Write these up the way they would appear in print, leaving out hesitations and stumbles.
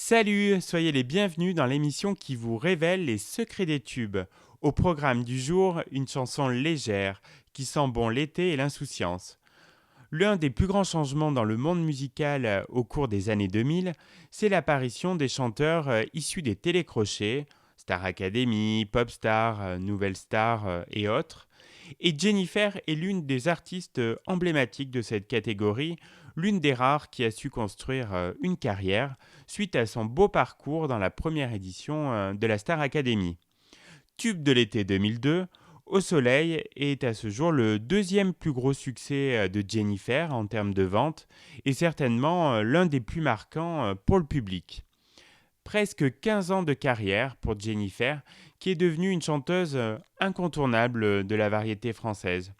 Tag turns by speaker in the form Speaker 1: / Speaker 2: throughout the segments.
Speaker 1: Salut, soyez les bienvenus dans l'émission qui vous révèle les secrets des tubes. Au programme du jour, une chanson légère qui sent bon l'été et l'insouciance. L'un des plus grands changements dans le monde musical au cours des années 2000, c'est l'apparition des chanteurs issus des télécrochets, Star Academy, Popstar, Nouvelle Star et autres. Et Jennifer est l'une des artistes emblématiques de cette catégorie, l'une des rares qui a su construire une carrière suite à son beau parcours dans la première édition de la Star Academy. Tube de l'été 2002, Au Soleil est à ce jour le deuxième plus gros succès de Jennifer en termes de vente et certainement l'un des plus marquants pour le public. Presque 15 ans de carrière pour Jennifer, qui est devenue une chanteuse incontournable de la variété française.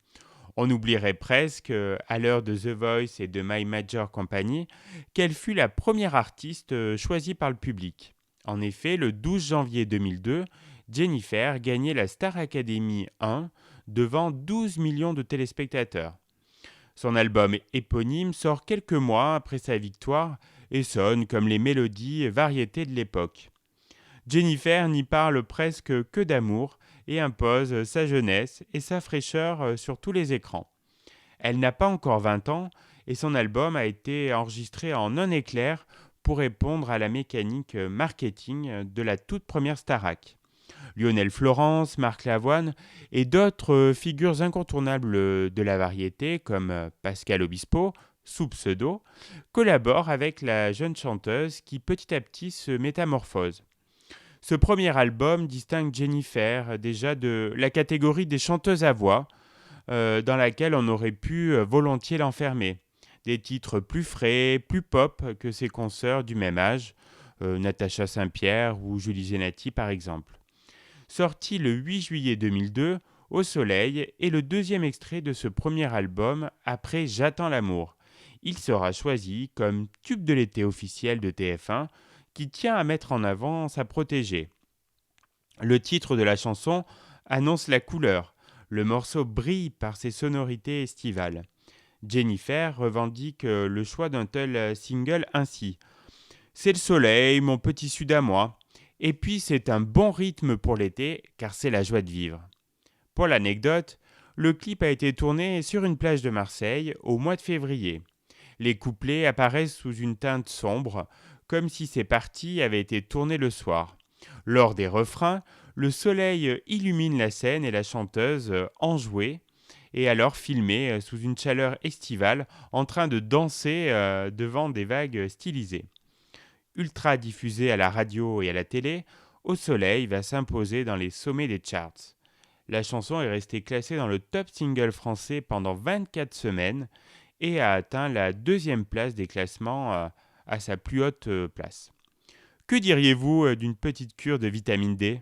Speaker 1: On oublierait presque, à l'heure de The Voice et de My Major Company, qu'elle fut la première artiste choisie par le public. En effet, le 12 janvier 2002, Jennifer gagnait la Star Academy 1 devant 12 millions de téléspectateurs. Son album éponyme sort quelques mois après sa victoire et sonne comme les mélodies variétés de l'époque. Jennifer n'y parle presque que d'amour et impose sa jeunesse et sa fraîcheur sur tous les écrans. Elle n'a pas encore 20 ans et son album a été enregistré en un éclair pour répondre à la mécanique marketing de la toute première Starac. Lionel Florence, Marc Lavoine et d'autres figures incontournables de la variété comme Pascal Obispo, sous pseudo, collaborent avec la jeune chanteuse qui petit à petit se métamorphose. Ce premier album distingue Jennifer déjà de la catégorie des chanteuses à voix, dans laquelle on aurait pu volontiers l'enfermer. Des titres plus frais, plus pop que ses consoeurs du même âge, Natacha Saint-Pierre ou Julie Zenati par exemple. Sorti le 8 juillet 2002, Au Soleil est le deuxième extrait de ce premier album après J'attends l'amour. Il sera choisi comme tube de l'été officiel de TF1 qui tient à mettre en avant sa protégée. Le titre de la chanson annonce la couleur. Le morceau brille par ses sonorités estivales. Jennifer revendique le choix d'un tel single ainsi. C'est le soleil, mon petit sud à moi. Et puis c'est un bon rythme pour l'été, car c'est la joie de vivre. Pour l'anecdote, le clip a été tourné sur une plage de Marseille au mois de février. Les couplets apparaissent sous une teinte sombre, comme si ces parties avaient été tournées le soir. Lors des refrains, le soleil illumine la scène et la chanteuse, enjouée, est alors filmée sous une chaleur estivale en train de danser devant des vagues stylisées. Ultra diffusé à la radio et à la télé, Au Soleil va s'imposer dans les sommets des charts. La chanson est restée classée dans le top single français pendant 24 semaines et a atteint la deuxième place des classements à sa plus haute place. Que diriez-vous d'une petite cure de vitamine D ?